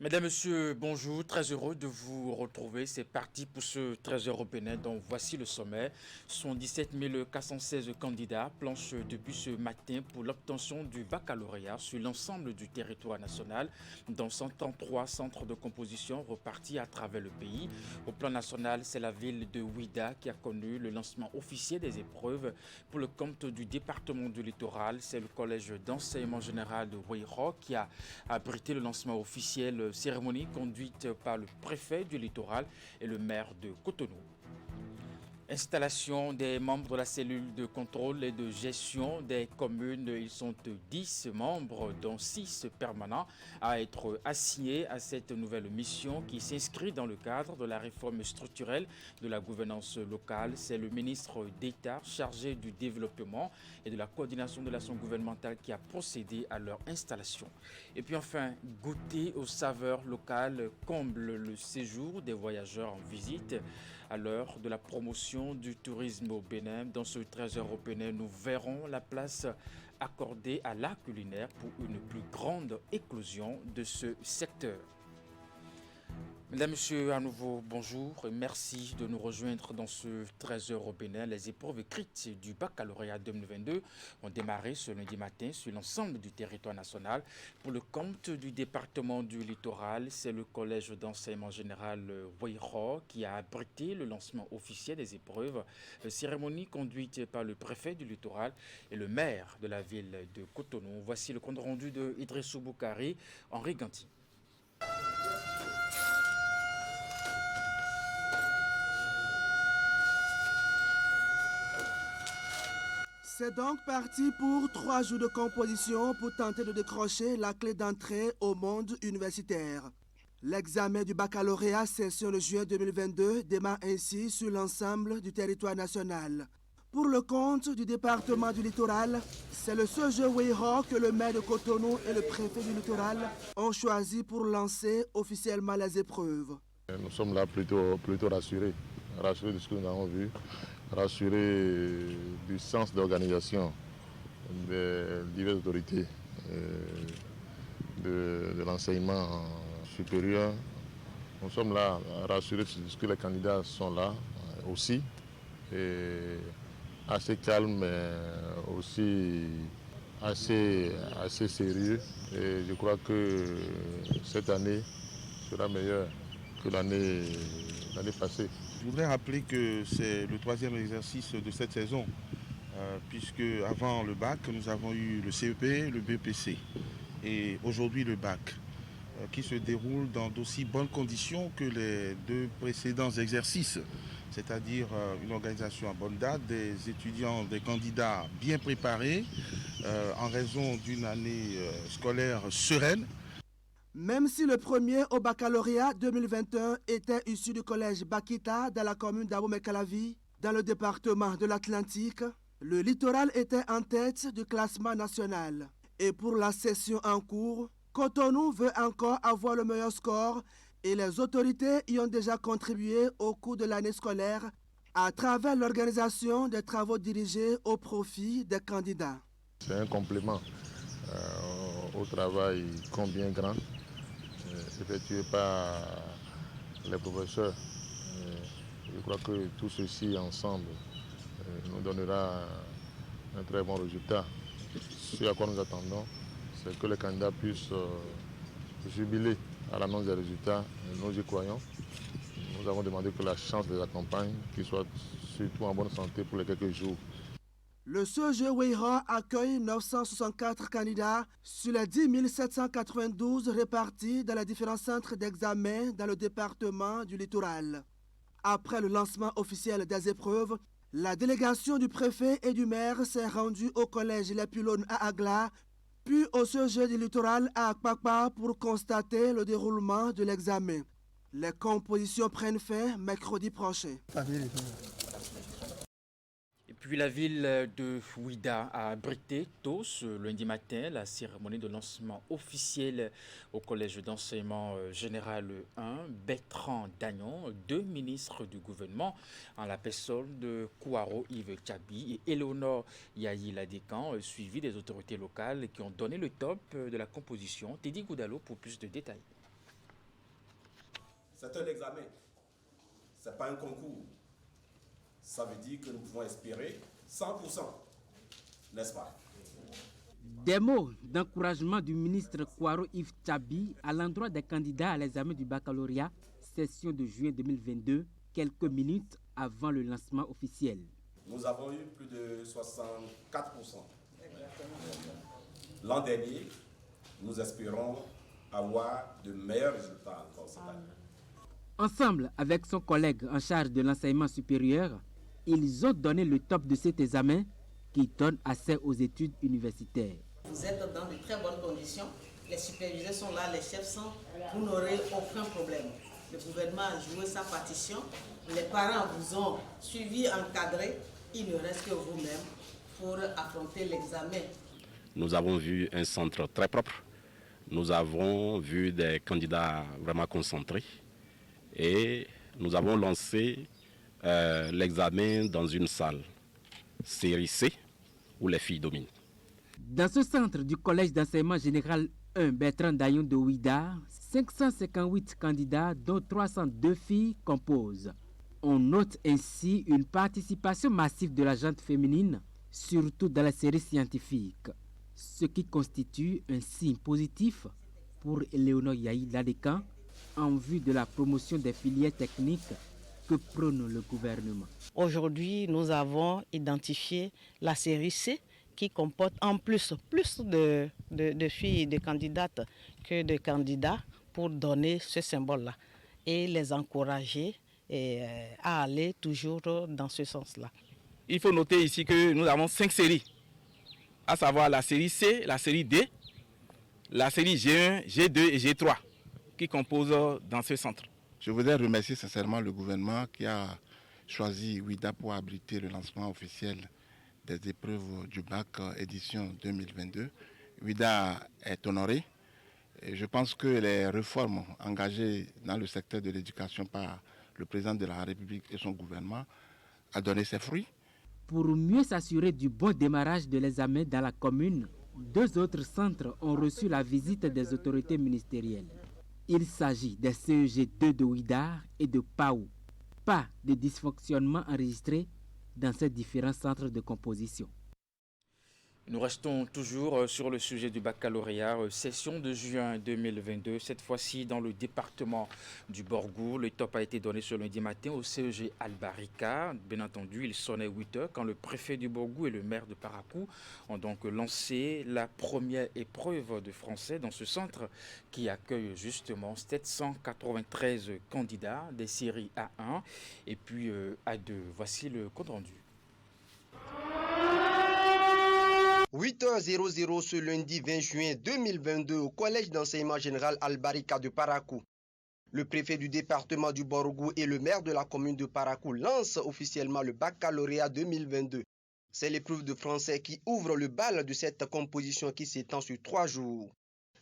Mesdames, Messieurs, bonjour. Très heureux de vous retrouver. C'est parti pour ce 13 européen. Donc, voici le sommet. Ce sont 17 416 candidats planchent depuis ce matin pour l'obtention du baccalauréat sur l'ensemble du territoire national dans 133 centres de composition repartis à travers le pays. Au plan national, c'est la ville de Ouidah qui a connu le lancement officiel des épreuves. Pour le compte du département du littoral, c'est le collège d'enseignement général de Ouéro qui a abrité le lancement officiel, cérémonie conduite par le préfet du littoral et le maire de Cotonou. Installation des membres de la cellule de contrôle et de gestion des communes. Ils sont 10 membres, dont 6 permanents, à être assignés à cette nouvelle mission qui s'inscrit dans le cadre de la réforme structurelle de la gouvernance locale. C'est le ministre d'État chargé du développement et de la coordination de l'action gouvernementale qui a procédé à leur installation. Et puis enfin, goûter aux saveurs locales comble le séjour des voyageurs en visite à l'heure de la promotion du tourisme au Bénin. Dans ce 13 européen, nous verrons la place accordée à l'art culinaire pour une plus grande éclosion de ce secteur. Mesdames, Messieurs, à nouveau, bonjour et merci de nous rejoindre dans ce 13 européen. Les épreuves écrites du baccalauréat 2022 ont démarré ce lundi matin sur l'ensemble du territoire national. Pour le compte du département du littoral, c'est le collège d'enseignement général Ouéro qui a abrité le lancement officiel des épreuves. Cérémonie conduite par le préfet du littoral et le maire de la ville de Cotonou. Voici le compte rendu de Idrissou Boukari, Henri Ganti. C'est donc parti pour 3 jours de composition pour tenter de décrocher la clé d'entrée au monde universitaire. L'examen du baccalauréat session de juin 2022 démarre ainsi sur l'ensemble du territoire national. Pour le compte du département du littoral, c'est le CEGE Ouéro que le maire de Cotonou et le préfet du littoral ont choisi pour lancer officiellement les épreuves. Nous sommes là plutôt rassurés de ce que nous avons vu, rassurés du sens d'organisation des diverses autorités de l'enseignement supérieur. Nous sommes là rassurés de ce que les candidats sont là aussi, et assez calmes, mais aussi assez sérieux. Et je crois que cette année sera meilleure que l'année passée. Je voudrais rappeler que c'est le 3e exercice de cette saison, puisque avant le bac, nous avons eu le CEP, le BPC et aujourd'hui le bac, qui se déroule dans d'aussi bonnes conditions que les 2 précédents exercices, c'est-à-dire une organisation à bonne date, des étudiants, des candidats bien préparés, en raison d'une année scolaire sereine. Même si le premier au baccalauréat 2021 était issu du collège Bakita dans la commune d'Abomey-Calavi, dans le département de l'Atlantique, le littoral était en tête du classement national. Et pour la session en cours, Cotonou veut encore avoir le meilleur score et les autorités y ont déjà contribué au cours de l'année scolaire à travers l'organisation des travaux dirigés au profit des candidats. C'est un complément au travail combien grand effectué par les professeurs. Je crois que tout ceci ensemble nous donnera un très bon résultat. Ce à quoi nous attendons, c'est que les candidats puissent jubiler à l'annonce des résultats. Nous y croyons. Nous avons demandé que la chance les accompagne, qu'ils soient surtout en bonne santé pour les quelques jours. Le CEGE Ouéro accueille 964 candidats sur les 10 792 répartis dans les différents centres d'examen dans le département du littoral. Après le lancement officiel des épreuves, la délégation du préfet et du maire s'est rendue au collège Les Pylones à Agla, puis au CEGE du littoral à Akpakpa pour constater le déroulement de l'examen. Les compositions prennent fin mercredi prochain. Et puis la ville de Ouidah a abrité tôt ce lundi matin la cérémonie de lancement officiel au collège d'enseignement général 1, Bertrand Dagnon, 2 ministres du gouvernement en la personne de Kouaro Yves Tchabi et Eleonore Yahi Ladécan, suivi des autorités locales qui ont donné le top de la composition. Teddy Goudalo pour plus de détails. C'est un examen, ce n'est pas un concours. Ça veut dire que nous pouvons espérer 100%, n'est-ce pas? Des mots d'encouragement du ministre Kwaro Yves Tchabi à l'endroit des candidats à l'examen du baccalauréat, session de juin 2022, quelques minutes avant le lancement officiel. Nous avons eu plus de 64%. L'an dernier, nous espérons avoir de meilleurs résultats encore cette année. Ensemble avec son collègue en charge de l'enseignement supérieur, ils ont donné le top de cet examen qui donne accès aux études universitaires. Vous êtes dans de très bonnes conditions, les superviseurs sont là, les chefs sont, vous n'aurez aucun problème. Le gouvernement a joué sa partition, les parents vous ont suivi, encadré, il ne reste que vous-même pour affronter l'examen. Nous avons vu un centre très propre, nous avons vu des candidats vraiment concentrés et nous avons lancé l'examen dans une salle, série C, où les filles dominent. Dans ce centre du collège d'enseignement général 1 Bertrand Dayon de Ouida, 558 candidats dont 302 filles composent. On note ainsi une participation massive de la gente féminine, surtout dans la série scientifique, ce qui constitue un signe positif pour Éléonore Yahi Ladékan en vue de la promotion des filières techniques que prône le gouvernement. Aujourd'hui, nous avons identifié la série C qui comporte en plus de filles et de candidates que de candidats pour donner ce symbole-là et les encourager à aller toujours dans ce sens-là. Il faut noter ici que nous avons 5 séries, à savoir la série C, la série D, la série G1, G2 et G3 qui composent dans ce centre. Je voudrais remercier sincèrement le gouvernement qui a choisi Ouida pour abriter le lancement officiel des épreuves du bac édition 2022. Ouida est honoré et je pense que les réformes engagées dans le secteur de l'éducation par le président de la République et son gouvernement a donné ses fruits. Pour mieux s'assurer du bon démarrage de l'examen dans la commune, 2 autres centres ont reçu la visite des autorités ministérielles. Il s'agit des CEG 2 de Ouida et de Paou. Pas de dysfonctionnement enregistré dans ces différents centres de composition. Nous restons toujours sur le sujet du baccalauréat, session de juin 2022, cette fois-ci dans le département du Borgou. Le top a été donné ce lundi matin au CEG Albarika. Bien entendu, il sonnait 8 heures quand le préfet du Borgou et le maire de Parakou ont donc lancé la première épreuve de français dans ce centre qui accueille justement 793 candidats des séries A1 et puis A2. Voici le compte rendu. 8h00 ce lundi 20 juin 2022 au collège d'enseignement général Albarika de Parakou. Le préfet du département du Borgou et le maire de la commune de Parakou lancent officiellement le baccalauréat 2022. C'est l'épreuve de français qui ouvre le bal de cette composition qui s'étend sur 3 jours.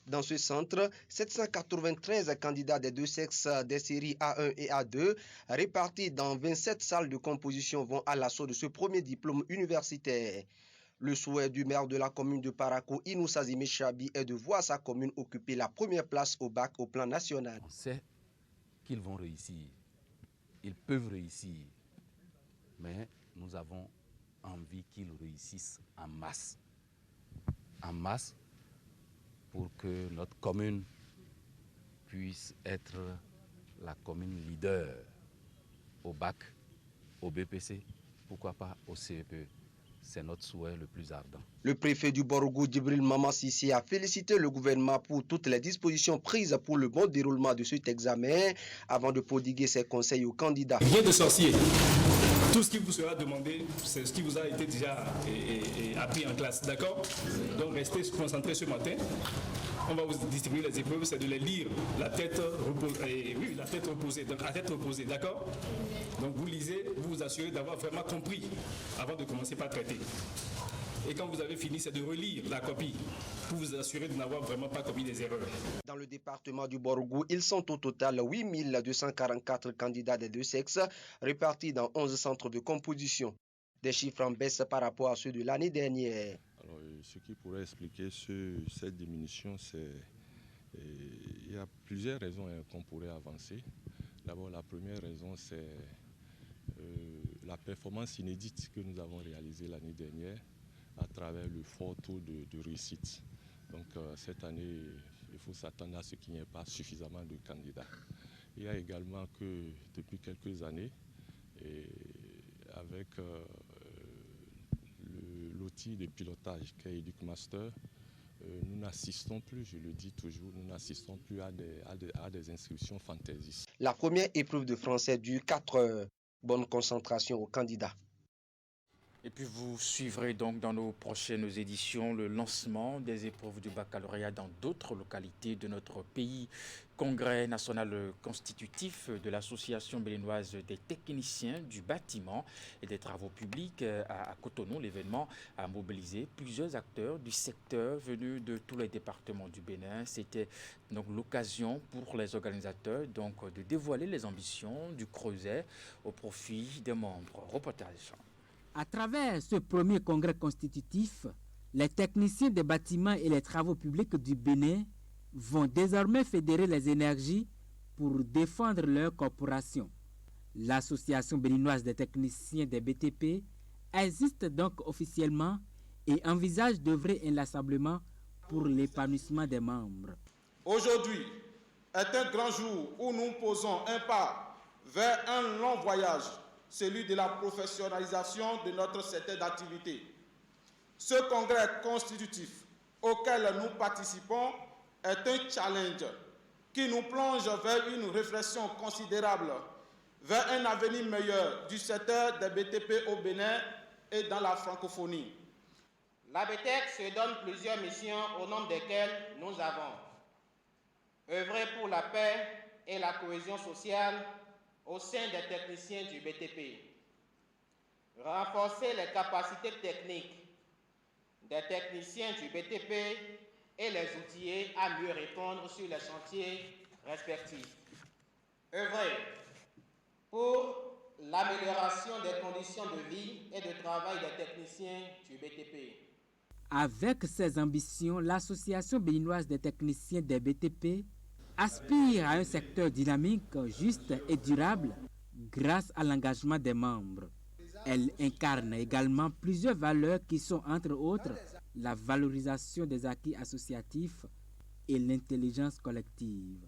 Dans ce centre, 793 candidats des 2 sexes des séries A1 et A2, répartis dans 27 salles de composition, vont à l'assaut de ce premier diplôme universitaire. Le souhait du maire de la commune de Parakou, Inoussa Zime Chabi, est de voir sa commune occuper la première place au bac au plan national. On sait qu'ils vont réussir, ils peuvent réussir, mais nous avons envie qu'ils réussissent en masse pour que notre commune puisse être la commune leader au bac, au BPC, pourquoi pas au CEPE. C'est notre souhait le plus ardent. Le préfet du Borgou, Djibril Maman Sissi, a félicité le gouvernement pour toutes les dispositions prises pour le bon déroulement de cet examen avant de prodiguer ses conseils aux candidats. Rien de sorcier. Tout ce qui vous sera demandé, c'est ce qui vous a été déjà appris en classe, d'accord? Donc restez concentrés ce matin. On va vous distribuer les épreuves, c'est de les lire, la tête reposée, oui, la tête reposée, donc la tête reposée, d'accord? Donc vous lisez, vous vous assurez d'avoir vraiment compris avant de commencer par traiter. Et quand vous avez fini, c'est de relire la copie pour vous assurer de n'avoir vraiment pas commis des erreurs. Dans le département du Borgou, ils sont au total 8244 candidats des 2 sexes répartis dans 11 centres de composition. Des chiffres en baisse par rapport à ceux de l'année dernière. Alors, ce qui pourrait expliquer cette diminution, c'est il y a plusieurs raisons qu'on pourrait avancer. D'abord, la première raison, c'est la performance inédite que nous avons réalisée l'année dernière à travers le fort taux de réussite. Donc cette année, il faut s'attendre à ce qu'il n'y ait pas suffisamment de candidats. Il y a également que depuis quelques années, avec l'outil de pilotage qu'est EducMaster, nous n'assistons plus, je le dis toujours, nous n'assistons plus à des inscriptions fantaisistes. La première épreuve de français dure 4 heures. Bonne concentration aux candidats. Et puis vous suivrez donc dans nos prochaines éditions le lancement des épreuves du baccalauréat dans d'autres localités de notre pays. Congrès national constitutif de l'Association béninoise des techniciens du bâtiment et des travaux publics à Cotonou. L'événement a mobilisé plusieurs acteurs du secteur venus de tous les départements du Bénin. C'était donc l'occasion pour les organisateurs donc, de dévoiler les ambitions du Creuset au profit des membres. Reportage. À travers ce premier congrès constitutif, les techniciens des bâtiments et les travaux publics du Bénin vont désormais fédérer les énergies pour défendre leur corporation. L'Association béninoise des techniciens des BTP existe donc officiellement et envisage d'œuvrer inlassablement pour l'épanouissement des membres. Aujourd'hui est un grand jour où nous posons un pas vers un long voyage, celui de la professionnalisation de notre secteur d'activité. Ce congrès constitutif auquel nous participons est un challenge qui nous plonge vers une réflexion considérable vers un avenir meilleur du secteur des BTP au Bénin et dans la francophonie. La BTEC se donne plusieurs missions au nombre desquelles nous avons œuvré pour la paix et la cohésion sociale au sein des techniciens du BTP, renforcer les capacités techniques des techniciens du BTP et les outiller à mieux répondre sur les chantiers respectifs, œuvrer pour l'amélioration des conditions de vie et de travail des techniciens du BTP. Avec ses ambitions, l'Association béninoise des techniciens des BTP aspire à un secteur dynamique, juste et durable grâce à l'engagement des membres. Elle incarne également plusieurs valeurs qui sont entre autres la valorisation des acquis associatifs et l'intelligence collective.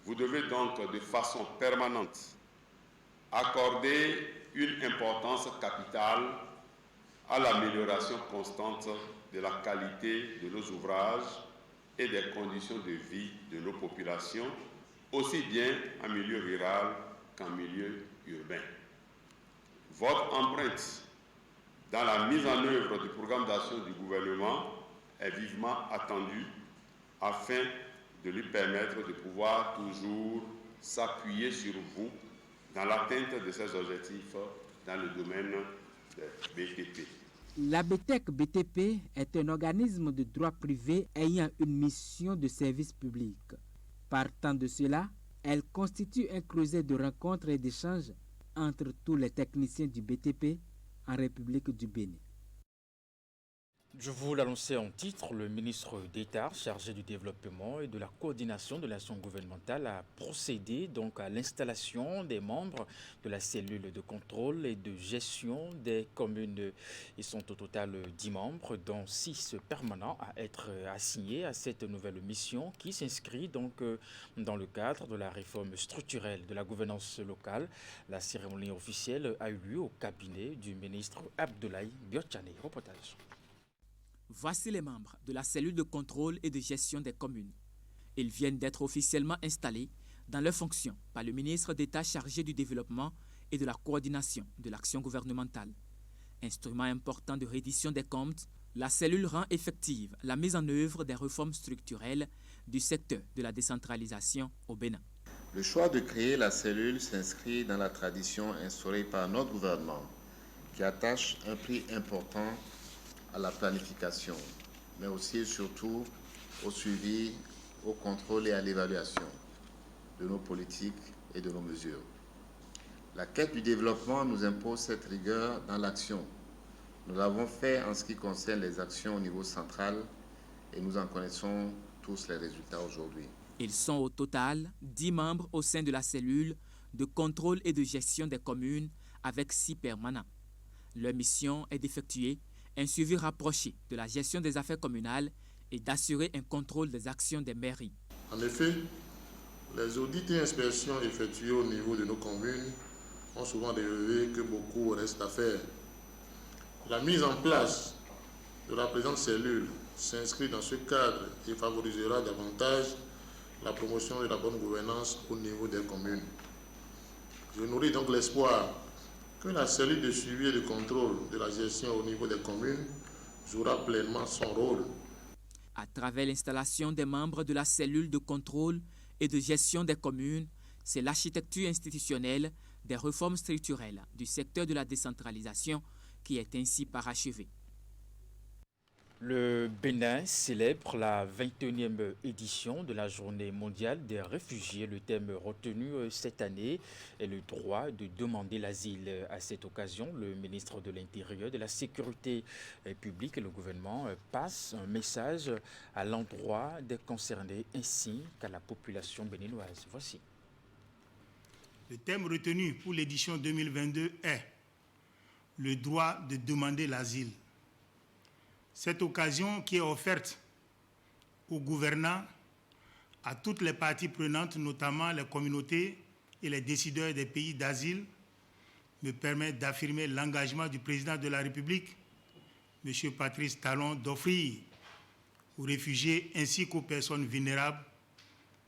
Vous devez donc de façon permanente accorder une importance capitale à l'amélioration constante de la qualité de nos ouvrages et des conditions de vie de nos populations, aussi bien en milieu rural qu'en milieu urbain. Votre empreinte dans la mise en œuvre du programme d'action du gouvernement est vivement attendue afin de lui permettre de pouvoir toujours s'appuyer sur vous dans l'atteinte de ses objectifs dans le domaine des BTP. La BTEC BTP est un organisme de droit privé ayant une mission de service public. Partant de cela, elle constitue un creuset de rencontres et d'échanges entre tous les techniciens du BTP en République du Bénin. Je vous l'annonçais en titre, le ministre d'État chargé du développement et de la coordination de l'action gouvernementale a procédé donc à l'installation des membres de la cellule de contrôle et de gestion des communes. Ils sont au total 10 membres, dont 6 permanents à être assignés à cette nouvelle mission qui s'inscrit donc dans le cadre de la réforme structurelle de la gouvernance locale. La cérémonie officielle a eu lieu au cabinet du ministre Abdoulaye Biotchane. Reportage. Voici les membres de la cellule de contrôle et de gestion des communes. Ils viennent d'être officiellement installés dans leurs fonctions par le ministre d'État chargé du développement et de la coordination de l'action gouvernementale. Instrument important de reddition des comptes, la cellule rend effective la mise en œuvre des réformes structurelles du secteur de la décentralisation au Bénin. Le choix de créer la cellule s'inscrit dans la tradition instaurée par notre gouvernement, qui attache un prix important à la planification, mais aussi et surtout au suivi, au contrôle et à l'évaluation de nos politiques et de nos mesures. La quête du développement nous impose cette rigueur dans l'action. Nous l'avons fait en ce qui concerne les actions au niveau central et nous en connaissons tous les résultats aujourd'hui. Ils sont au total 10 membres au sein de la cellule, de contrôle et de gestion des communes avec 6 permanents. Leur mission est d'effectuer un suivi rapproché de la gestion des affaires communales et d'assurer un contrôle des actions des mairies. En effet, les audits et inspections effectués au niveau de nos communes ont souvent révélé que beaucoup reste à faire. La mise en place de la présente cellule s'inscrit dans ce cadre et favorisera davantage la promotion de la bonne gouvernance au niveau des communes. Je nourris donc l'espoir que la cellule de suivi et de contrôle de la gestion au niveau des communes jouera pleinement son rôle. À travers l'installation des membres de la cellule de contrôle et de gestion des communes, c'est l'architecture institutionnelle des réformes structurelles du secteur de la décentralisation qui est ainsi parachevée. Le Bénin célèbre la 21e édition de la Journée mondiale des réfugiés. Le thème retenu cette année est le droit de demander l'asile. À cette occasion, le ministre de l'Intérieur, de la Sécurité publique et le gouvernement passent un message à l'endroit des concernés ainsi qu'à la population béninoise. Voici. Le thème retenu pour l'édition 2022 est le droit de demander l'asile. Cette occasion qui est offerte aux gouvernants, à toutes les parties prenantes, notamment les communautés et les décideurs des pays d'asile, me permet d'affirmer l'engagement du président de la République, M. Patrice Talon, d'offrir aux réfugiés ainsi qu'aux personnes vulnérables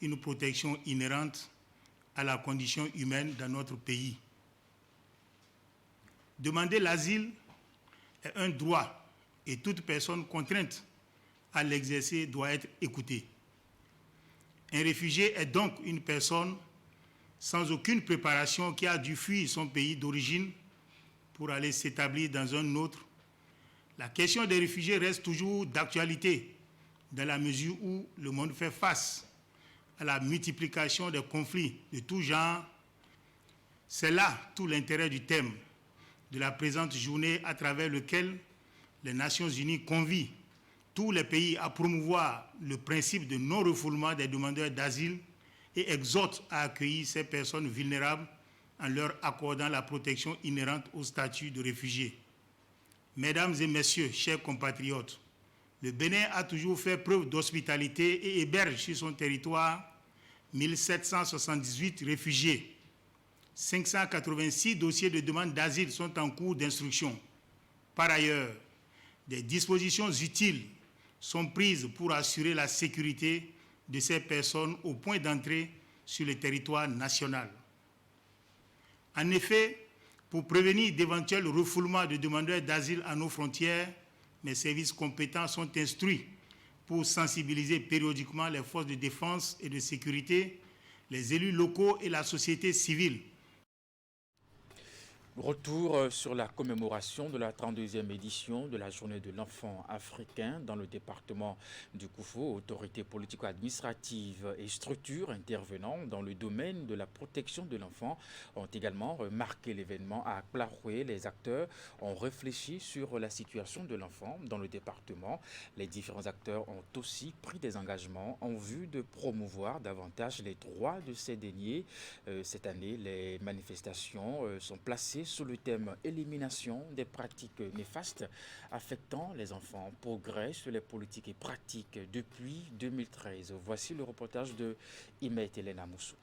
une protection inhérente à la condition humaine dans notre pays. Demander l'asile est un droit et toute personne contrainte à l'exercer doit être écoutée. Un réfugié est donc une personne sans aucune préparation qui a dû fuir son pays d'origine pour aller s'établir dans un autre. La question des réfugiés reste toujours d'actualité dans la mesure où le monde fait face à la multiplication des conflits de tout genre. C'est là tout l'intérêt du thème de la présente journée à travers lequel les Nations Unies convient tous les pays à promouvoir le principe de non-refoulement des demandeurs d'asile et exhortent à accueillir ces personnes vulnérables en leur accordant la protection inhérente au statut de réfugié. Mesdames et messieurs, chers compatriotes, le Bénin a toujours fait preuve d'hospitalité et héberge sur son territoire 1778 réfugiés. 586 dossiers de demande d'asile sont en cours d'instruction. Par ailleurs, des dispositions utiles sont prises pour assurer la sécurité de ces personnes au point d'entrée sur le territoire national. En effet, pour prévenir d'éventuels refoulements de demandeurs d'asile à nos frontières, mes services compétents sont instruits pour sensibiliser périodiquement les forces de défense et de sécurité, les élus locaux et la société civile. Retour sur la commémoration de la 32e édition de la Journée de l'enfant africain dans le département du Koufo. Autorités politico-administratives et structures intervenant dans le domaine de la protection de l'enfant ont également marqué l'événement à Plaroué. Les acteurs ont réfléchi sur la situation de l'enfant dans le département. Les différents acteurs ont aussi pris des engagements en vue de promouvoir davantage les droits de ces derniers. Cette année, les manifestations sont placées sous le thème « Élimination des pratiques néfastes affectant les enfants, progrès sur les politiques et pratiques depuis 2013 ». Voici le reportage de Imet Elena Moussou.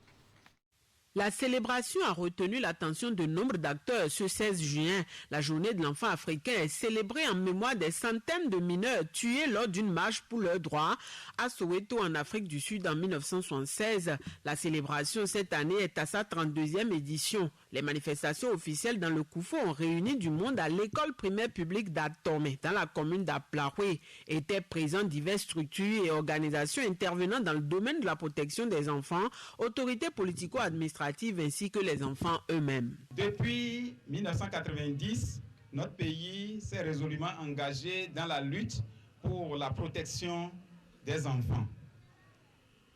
La célébration a retenu l'attention de nombre d'acteurs. Ce 16 juin, la journée de l'enfant africain est célébrée en mémoire des centaines de mineurs tués lors d'une marche pour leurs droits à Soweto en Afrique du Sud en 1976. La célébration cette année est à sa 32e édition. Les manifestations officielles dans le Koufo ont réuni du monde à l'école primaire publique d'Atome dans la commune d'Aplaroué. Étaient présents diverses structures et organisations intervenant dans le domaine de la protection des enfants, autorités politico-administratives ainsi que les enfants eux-mêmes. Depuis 1990, notre pays s'est résolument engagé dans la lutte pour la protection des enfants.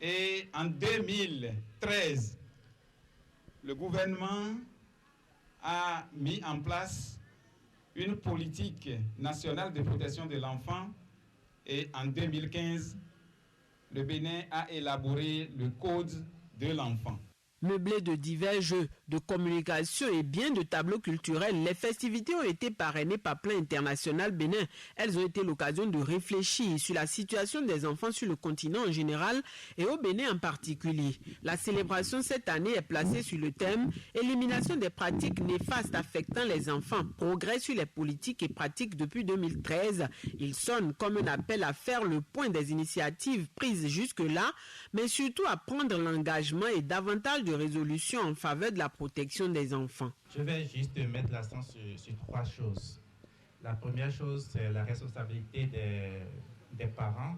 Et en 2013, le gouvernement a mis en place une politique nationale de protection de l'enfant et en 2015, le Bénin a élaboré le Code de l'enfant. Meublés de divers jeux de communication et bien de tableaux culturels, les festivités ont été parrainées par Plan International Bénin. Elles ont été l'occasion de réfléchir sur la situation des enfants sur le continent en général et au Bénin en particulier. La célébration cette année est placée sur le thème « Élimination des pratiques néfastes affectant les enfants, progrès sur les politiques et pratiques depuis 2013 ». Il sonne comme un appel à faire le point des initiatives prises jusque-là, mais surtout à prendre l'engagement et davantage de résolutions en faveur de la protection des enfants. Je vais juste mettre l'accent sur trois choses. La première chose, c'est la responsabilité des parents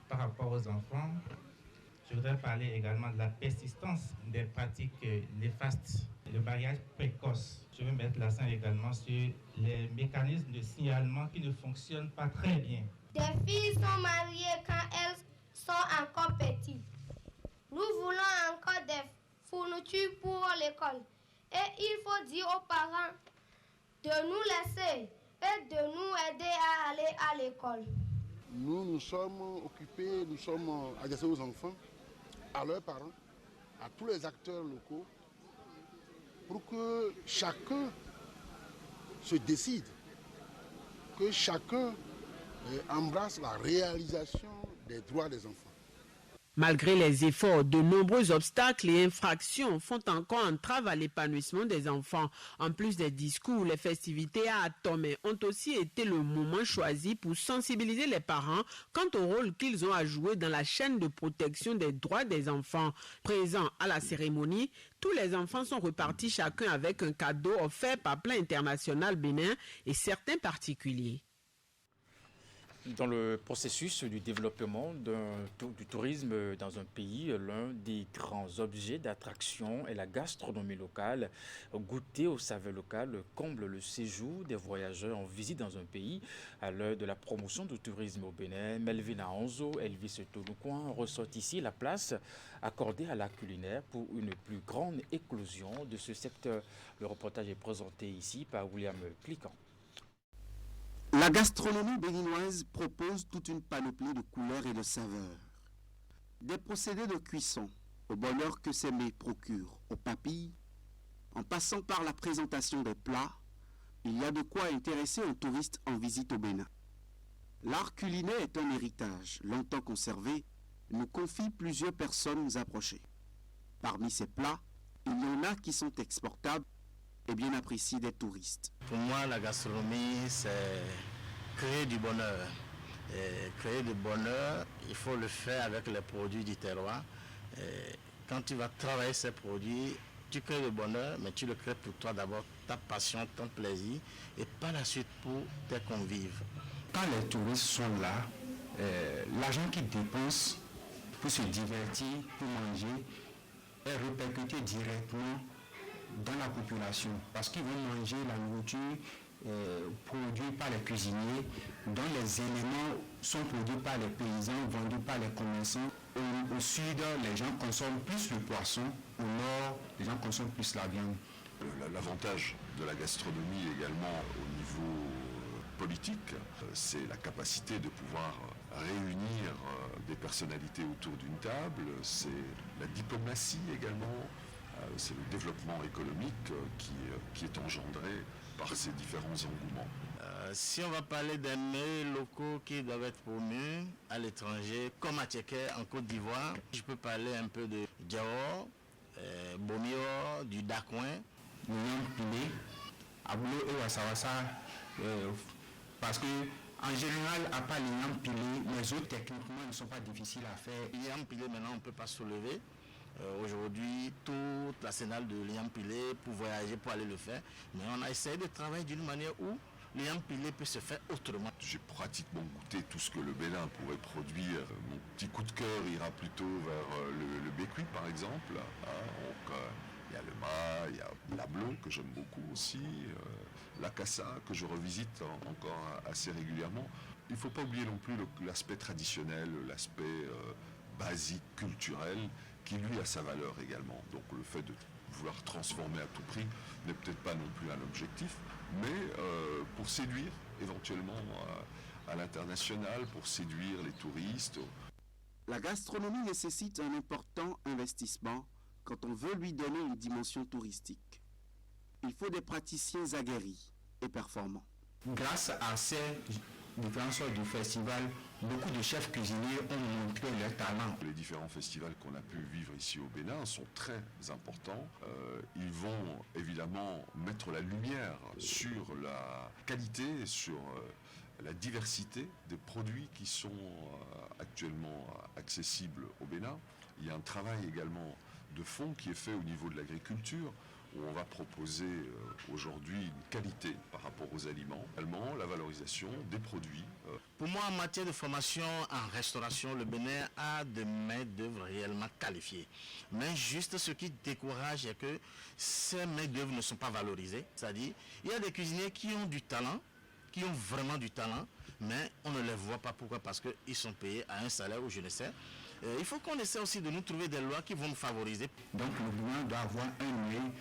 par rapport aux enfants. Je voudrais parler également de la persistance des pratiques néfastes, le mariage précoce. Je vais mettre l'accent également sur les mécanismes de signalement qui ne fonctionnent pas très bien. Des filles sont mariées quand elles sont encore petites. Nous voulons encore des fournitures pour l'école. Et il faut dire aux parents de nous laisser et de nous aider à aller à l'école. Nous sommes occupés, nous sommes adressés aux enfants, à leurs parents, à tous les acteurs locaux, pour que chacun se décide, que chacun embrasse la réalisation des droits des enfants. Malgré les efforts, de nombreux obstacles et infractions font encore entrave à l'épanouissement des enfants. En plus des discours, les festivités à Tomé ont aussi été le moment choisi pour sensibiliser les parents quant au rôle qu'ils ont à jouer dans la chaîne de protection des droits des enfants. Présents à la cérémonie, tous les enfants sont repartis chacun avec un cadeau offert par Plan International Bénin et certains particuliers. Dans le processus du développement du tourisme dans un pays, l'un des grands objets d'attraction est la gastronomie locale. Goûter aux saveurs locales comble le séjour des voyageurs en visite dans un pays. À l'heure de la promotion du tourisme au Bénin, Melvina Onzo, Elvis Touloucoin ressortent ici la place accordée à la culinaire pour une plus grande éclosion de ce secteur. Le reportage est présenté ici par William Cliquant. La gastronomie béninoise propose toute une panoplie de couleurs et de saveurs. Des procédés de cuisson, au bonheur que ces mets procurent aux papilles, en passant par la présentation des plats, il y a de quoi intéresser un touriste en visite au Bénin. L'art culinaire est un héritage longtemps conservé, nous confient plusieurs personnes approchées. Parmi ces plats, il y en a qui sont exportables et bien apprécié des touristes. Pour moi, la gastronomie, c'est créer du bonheur. Et créer du bonheur, il faut le faire avec les produits du terroir. Et quand tu vas travailler ces produits, tu crées le bonheur, mais tu le crées pour toi d'abord, ta passion, ton plaisir, et par la suite pour tes convives. Quand les touristes sont là, l'argent qu'ils dépensent pour se divertir, pour manger, est répercuté directement dans la population, parce qu'ils vont manger la nourriture produite par les cuisiniers, dont les éléments sont produits par les paysans, vendus par les commerçants. Au sud, les gens consomment plus le poisson, au nord, les gens consomment plus la viande. L'avantage de la gastronomie également au niveau politique, c'est la capacité de pouvoir réunir des personnalités autour d'une table, c'est la diplomatie également. C'est le développement économique qui est engendré par ces différents engouements. Si on va parler des mets locaux qui doivent être promus à l'étranger, comme à Tchéké, en Côte d'Ivoire, je peux parler un peu de Diao, Bomio, du Dakouin. Le yam pilé, Aboulé et Wassawassa, parce que en général, à part les yam pilé, les autres techniquement ne sont pas difficiles à faire. Les yam pilé, maintenant, on ne peut pas soulever. Aujourd'hui, toute l'arsenal de liam pilé pour voyager, pour aller le faire. Mais on a essayé de travailler d'une manière où le liam pilé peut se faire autrement. J'ai pratiquement goûté tout ce que le Bénin pourrait produire. Mon petit coup de cœur ira plutôt vers le bécuit, par exemple. Donc, il y a le ma, il y a l'ablo, que j'aime beaucoup aussi, la cassa, que je revisite encore assez régulièrement. Il ne faut pas oublier non plus l'aspect traditionnel, l'aspect basique, culturel, qui lui a sa valeur également. Donc le fait de vouloir transformer à tout prix n'est peut-être pas non plus un objectif, mais pour séduire éventuellement à l'international, pour séduire les touristes. La gastronomie nécessite un important investissement quand on veut lui donner une dimension touristique. Il faut des praticiens aguerris et performants. Grâce à ces différents sortes de festivals, beaucoup de chefs cuisiniers ont montré leur talent. Les différents festivals qu'on a pu vivre ici au Bénin sont très importants. Ils vont évidemment mettre la lumière sur la qualité, sur la diversité des produits qui sont actuellement accessibles au Bénin. Il y a un travail également de fond qui est fait au niveau de l'agriculture, où on va proposer aujourd'hui une qualité par rapport aux aliments, également la valorisation des produits. Pour moi, en matière de formation en restauration, le Bénin a des main-d'œuvre réellement qualifiées. Mais juste ce qui décourage est que ces main-d'œuvre ne sont pas valorisées. C'est-à-dire, il y a des cuisiniers qui ont du talent, qui ont vraiment du talent, mais on ne les voit pas. Pourquoi? Parce qu'ils sont payés à un salaire ou je ne sais. Il faut qu'on essaie aussi de nous trouver des lois qui vont nous favoriser. Donc le gouvernement doit avoir un œil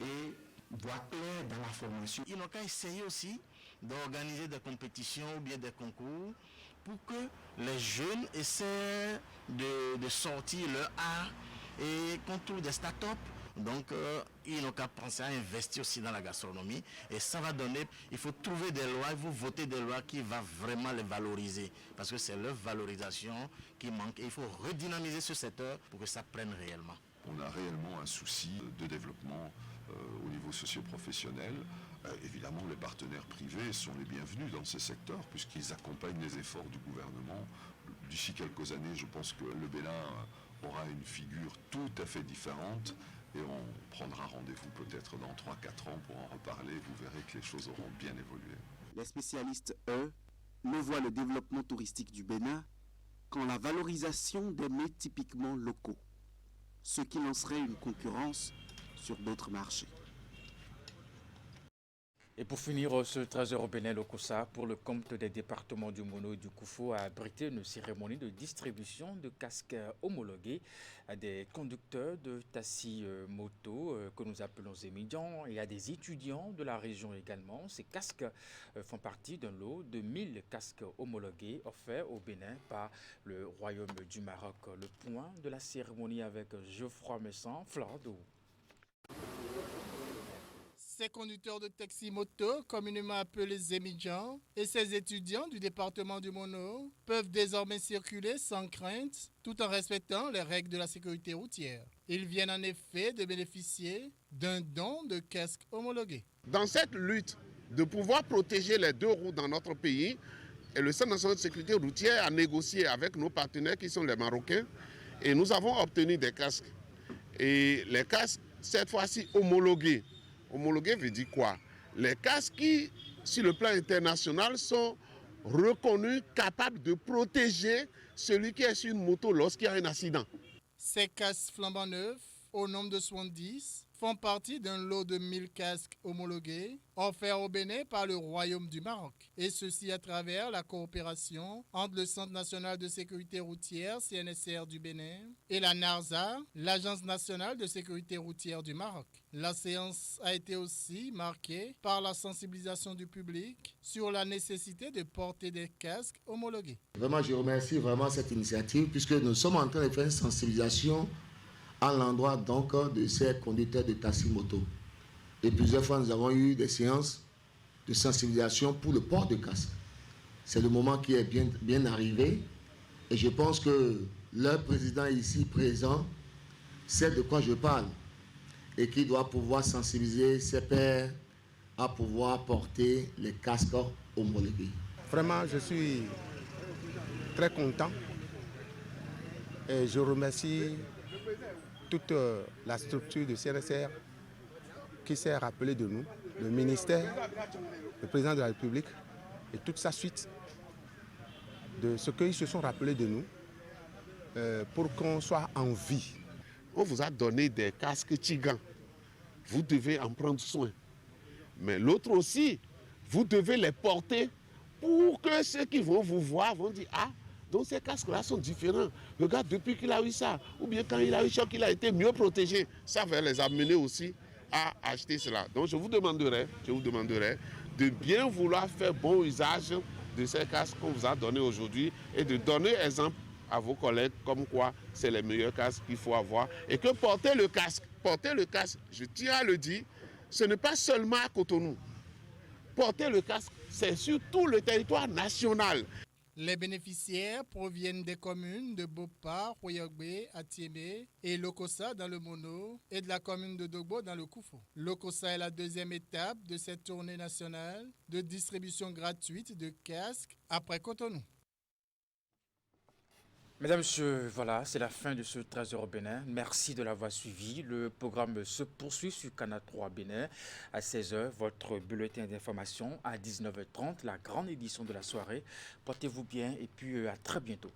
et voie claire dans la formation. Ils n'ont qu'à essayer aussi d'organiser des compétitions ou bien des concours pour que les jeunes essaient de sortir leur art et qu'on trouve des start-up. Donc, ils n'ont qu'à penser à investir aussi dans la gastronomie. Et ça va donner, il faut trouver des lois, il faut voter des lois qui vont vraiment les valoriser. Parce que c'est leur valorisation qui manque. Et il faut redynamiser ce secteur pour que ça prenne réellement. On a réellement un souci de développement au niveau socio-professionnel. Évidemment, les partenaires privés sont les bienvenus dans ces secteurs puisqu'ils accompagnent les efforts du gouvernement. D'ici quelques années, je pense que le Bénin aura une figure tout à fait différente. Et on prendra rendez-vous peut-être dans 3-4 ans pour en reparler. Vous verrez que les choses auront bien évolué. Les spécialistes, eux, ne voient le développement touristique du Bénin qu'en la valorisation des mets typiquement locaux, ce qui lancerait une concurrence sur d'autres marchés. Et pour finir, ce trésor au Bénin, le COSA, pour le compte des départements du Mono et du Koufo, a abrité une cérémonie de distribution de casques homologués à des conducteurs de taxi moto que nous appelons émigrants et à des étudiants de la région également. Ces casques font partie d'un lot de 1000 casques homologués offerts au Bénin par le Royaume du Maroc. Le point de la cérémonie avec Geoffroy Messan, Florado. Ces conducteurs de taxi-moto, communément appelés émigrants, et ces étudiants du département du Mono peuvent désormais circuler sans crainte, tout en respectant les règles de la sécurité routière. Ils viennent en effet de bénéficier d'un don de casques homologués. Dans cette lutte de pouvoir protéger les deux roues dans notre pays, et le Centre national de sécurité routière a négocié avec nos partenaires qui sont les Marocains, et nous avons obtenu des casques. Et les casques, cette fois-ci homologués. Homologué veut dire quoi? Les casques qui, sur le plan international, sont reconnus, capables de protéger celui qui est sur une moto lorsqu'il y a un accident. Ces casques flambant neufs, au nombre de 70, font partie d'un lot de 1000 casques homologués offerts au Bénin par le Royaume du Maroc. Et ceci à travers la coopération entre le Centre national de sécurité routière, CNSR du Bénin, et la NARSA, l'Agence nationale de sécurité routière du Maroc. La séance a été aussi marquée par la sensibilisation du public sur la nécessité de porter des casques homologués. Vraiment, je remercie vraiment cette initiative puisque nous sommes en train de faire une sensibilisation à l'endroit donc de ces conducteurs de taxi-moto. Et plusieurs fois, nous avons eu des séances de sensibilisation pour le port de casque. C'est le moment qui est bien arrivé et je pense que le président ici présent sait de quoi je parle et qui doit pouvoir sensibiliser ses pairs à pouvoir porter les casques homologués. Vraiment, je suis très content et je remercie toute la structure du CNSR qui s'est rappelée de nous, le ministère, le président de la République et toute sa suite de ce qu'ils se sont rappelés de nous pour qu'on soit en vie. On vous a donné des casques Tigan. Vous devez en prendre soin. Mais l'autre aussi, vous devez les porter pour que ceux qui vont vous voir vont dire « Ah, donc ces casques-là sont différents. Regarde, depuis qu'il a eu ça, ou bien quand il a eu ça, qu'il a été mieux protégé. » Ça va les amener aussi à acheter cela. Donc je vous demanderai de bien vouloir faire bon usage de ces casques qu'on vous a donnés aujourd'hui et de donner exemple à vos collègues comme quoi c'est les meilleurs casques qu'il faut avoir et que porter le casque, je tiens à le dire, ce n'est pas seulement à Cotonou. Porter le casque, c'est sur tout le territoire national. Les bénéficiaires proviennent des communes de Bopa, Royogbe, Atiémé et Lokossa dans le Mono et de la commune de Dogbo dans le Koufo. Lokossa est la deuxième étape de cette tournée nationale de distribution gratuite de casques après Cotonou. Mesdames, Messieurs, voilà, c'est la fin de ce Trésor Bénin. Merci de l'avoir suivi. Le programme se poursuit sur Canal 3 Bénin à 16h. Votre bulletin d'information à 19h30, la grande édition de la soirée. Portez-vous bien et puis à très bientôt.